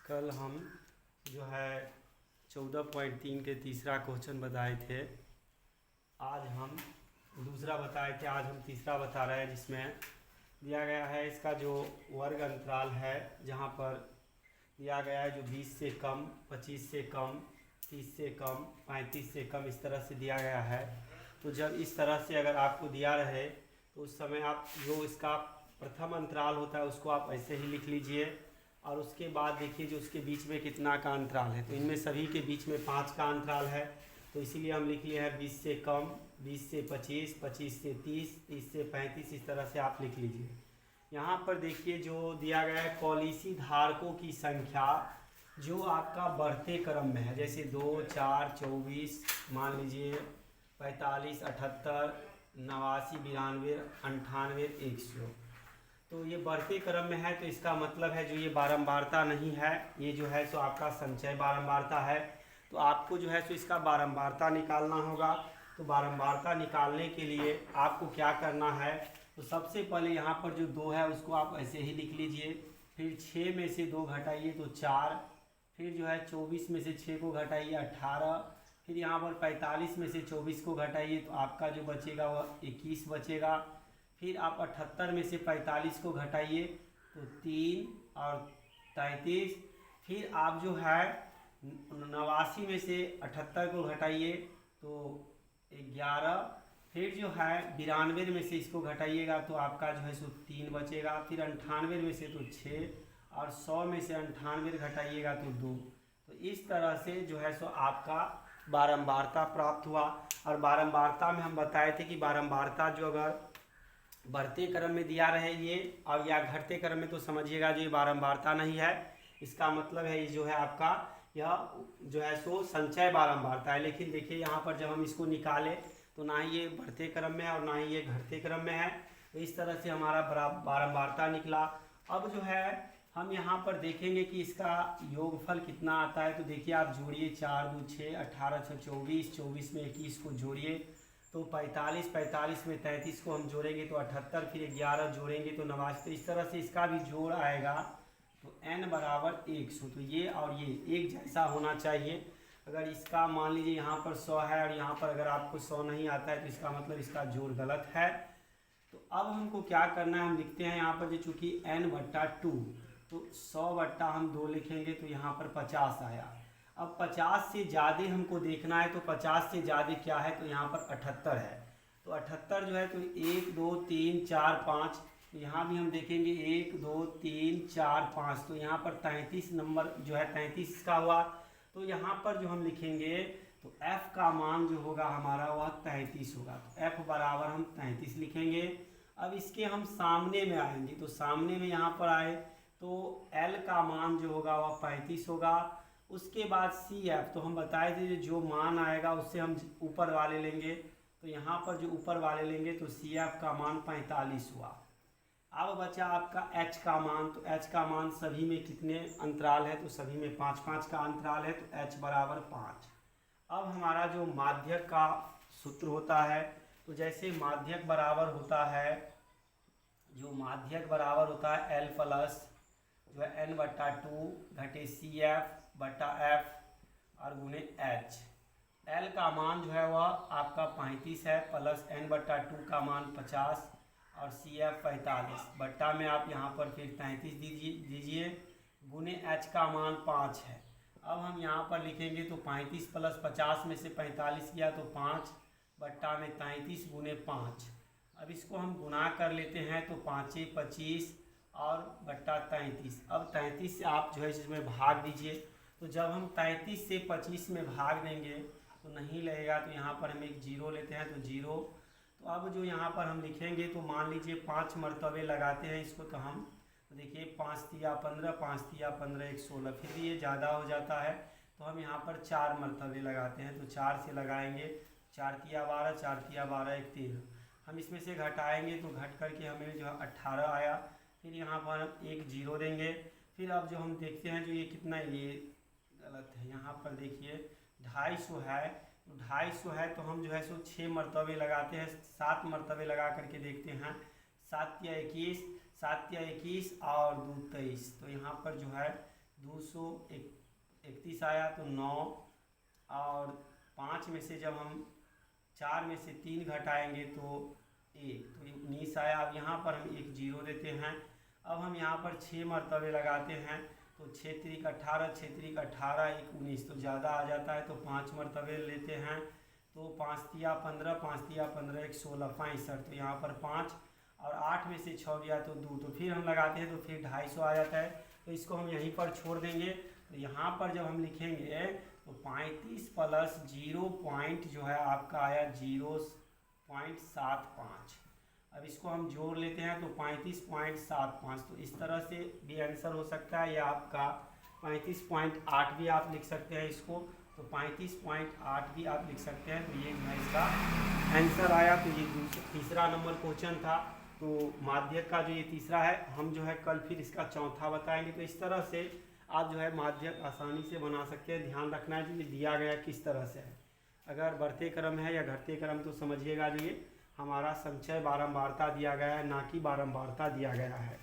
कल हम जो है 14.3 के तीसरा क्वेश्चन बताए थे। आज हम दूसरा बताए थे, आज हम तीसरा बता रहे हैं, जिसमें दिया गया है इसका जो वर्ग अंतराल है, जहाँ पर दिया गया है जो 20 से कम, 25 से कम, 30 से कम, 35 से कम, इस तरह से दिया गया है। तो जब इस तरह से अगर आपको दिया रहे तो उस समय आप जो इसका प्रथम अंतराल होता है उसको आप ऐसे ही लिख लीजिए, और उसके बाद देखिए जो उसके बीच में कितना का अंतराल है। तो इनमें सभी के बीच में 5 का अंतराल है, तो इसीलिए हम लिख लिए हैं 20 से कम, 20 से 25, 25 से 30, 30 से 35, इस तरह से आप लिख लीजिए। यहाँ पर देखिए जो दिया गया है पॉलिसी धारकों की संख्या जो आपका बढ़ते क्रम में है, जैसे 2, 4, 24, मान लीजिए 45, 78, 89, 92, 98, 100, तो ये बढ़ते क्रम में है। तो इसका मतलब है जो ये बारंबारता नहीं है, ये जो है सो आपका संचय बारंबारता है। तो आपको जो है सो इसका बारंबारता निकालना होगा। तो बारंबारता निकालने के लिए आपको क्या करना है, तो सबसे पहले यहाँ पर जो 2 है उसको आप ऐसे ही लिख लीजिए। फिर 6 में से 2 घटाइए तो 4, फिर जो है 24 में से 6 को घटाइए 18, फिर यहाँ पर 45 में से 24 को घटाइए तो आपका जो बचेगा वह 21 बचेगा। फिर आप 78 में से 45 को घटाइए तो 3 और 33, फिर आप जो है 89 में से 78 को घटाइए तो 11, फिर जो है 92 में से इसको घटाइएगा तो आपका जो है सो 3 बचेगा। फिर 98 में से तो 6, और 100 में से 98 घटाइएगा तो 2। तो इस तरह से जो है सो आपका बारंबारता प्राप्त हुआ। और बारंबारता में हम बताए थे कि बारंबारता जो अगर बढ़ते क्रम में दिया रहे ये, और या घटते क्रम में, तो समझिएगा जो ये बारंबारता नहीं है। इसका मतलब है ये जो है आपका यह जो है सो संचय बारंबारता है। लेकिन देखिए यहाँ पर जब हम इसको निकाले तो ना ही ये बढ़ते क्रम में है और ना ही ये घटते क्रम में है। तो इस तरह से हमारा बारंबारता निकला। अब जो है हम यहाँ पर देखेंगे कि इसका योगफल कितना आता है। तो देखिए आप जोड़िए, 4 2 6, 18 6 24, 24 में 21 को जोड़िए तो 45, 45 में 33 को हम जोड़ेंगे तो 78, फिर 11 जोड़ेंगे तो 89। तो इस तरह से इसका भी जोड़ आएगा तो n बराबर 100। तो ये और ये एक जैसा होना चाहिए। अगर इसका मान लीजिए यहाँ पर 100 है और यहाँ पर अगर आपको 100 नहीं आता है तो इसका मतलब इसका जोड़ गलत है। तो अब हमको क्या करना है, हम लिखते हैं यहाँ पर जो चूँकि n/2, तो 100/, हम 2 लिखेंगे तो यहाँ पर 50 आया। अब 50 से ज़्यादा हमको देखना है, तो 50 से ज़्यादा क्या है, तो यहाँ पर 78 है। तो 78 जो है तो 1 2 3 4 5, तो यहाँ भी हम देखेंगे 1 2 3 4 5, तो यहाँ पर 33 नंबर जो है 33 का हुआ। तो यहाँ पर जो हम लिखेंगे तो f का मान जो होगा हमारा वह 33 होगा। तो f बराबर हम 33 लिखेंगे। अब इसके हम सामने में आएंगे, तो सामने में यहाँ पर आए तो L का मान जो होगा वह 35 होगा। उसके बाद CF, तो हम बताए थे जो मान आएगा उससे हम ऊपर वाले लेंगे। तो यहाँ पर जो ऊपर वाले लेंगे तो CF का मान 45 हुआ। अब बचा आपका H का मान। तो H का मान सभी में कितने अंतराल है, तो सभी में 5 5 का अंतराल है, तो H बराबर 5। अब हमारा जो माध्यक का सूत्र होता है, तो जैसे माध्यक बराबर होता है, जो माध्यक बराबर होता है L प्लस जो है n/2 घटे CF/F और गुणे H। L का मान जो है वह आपका 35 है, प्लस n/2 का मान 50 और CF 45, बट्टा में आप यहाँ पर फिर 33 दीजिए, गुणे H का मान 5 है। अब हम यहाँ पर लिखेंगे तो 35 प्लस 50 में से 45 किया तो 5, बट्टा में 33 गुणे 5। अब इसको हम गुना कर लेते हैं तो 5 25 और बट्टा 33। अब 33 से आप जो है इसमें भाग दीजिए। तो जब हम 33 से 25 में भाग देंगे तो नहीं लगेगा, तो यहाँ पर हम एक 0 लेते हैं तो 0। तो अब जो यहाँ पर हम लिखेंगे तो मान लीजिए 5 मरतबे लगाते हैं इसको, तो हम तो देखिए 5 तिया 15, 5 तिया 15, 1 16, फिर भी ये ज़्यादा हो जाता है तो हम यहाँ पर 4 मरतबे लगाते हैं। तो 4 से लगाएंगे, 4 तिया 12, 4 तिया 12, 1 13। हम इसमें से घटाएंगे तो घट करके हमें जो है 18 आया। फिर यहाँ पर हम एक 0 देंगे। फिर अब जो हम देखते हैं जो ये कितना, ये गलत है, यहाँ पर देखिए 250 है। तो 250 है तो हम जो है सो 6 मरतबे लगाते हैं, 7 मरतबे लगा करके देखते हैं। 7 तिया 21, 7 तिया 21 और 2 23, तो यहाँ पर जो है 231 आया तो 9, और 5 में से जब हम 4 में से 3 घटाएंगे तो 1, तो 19 आया। अब यहाँ पर हम एक 0 देते हैं। अब हम यहाँ पर 6 मरतबे लगाते हैं, तो 6 त्रिक 18, 6 त्रिक 18, 1 19, तो ज़्यादा आ जाता है, तो 5 मरतबे लेते हैं। तो 5 तिया 15, 5 तिया 15, 1 16, 65, तो यहाँ पर 5, और 8 में से 6 गया तो 2, तो फिर हम लगाते हैं तो फिर 250 आ जाता है। तो इसको हम यहीं पर छोड़ देंगे। तो यहाँ पर जब हम लिखेंगे तो 35 प्लस 0 पॉइंट जो है आपका आया 0.75। अब इसको हम जोड़ लेते हैं तो 35.75, तो इस तरह से भी आंसर हो सकता है, या आपका 35.8 भी आप लिख सकते हैं इसको, तो 35.8 भी आप लिख सकते हैं। तो ये जो है इसका आंसर आया। तो ये तीसरा नंबर क्वेश्चन था। तो माध्यक का जो ये तीसरा है, हम जो है कल फिर इसका चौथा बताएंगे। तो इस तरह से आप जो है माध्यक आसानी से बना सकते हैं। ध्यान रखना है कि ये दिया गया किस तरह से है। अगर बढ़ते क्रम है या घटते क्रम तो समझिएगा, जो ये हमारा संचय बारंबारता दिया गया है, ना कि बारंबारता दिया गया है।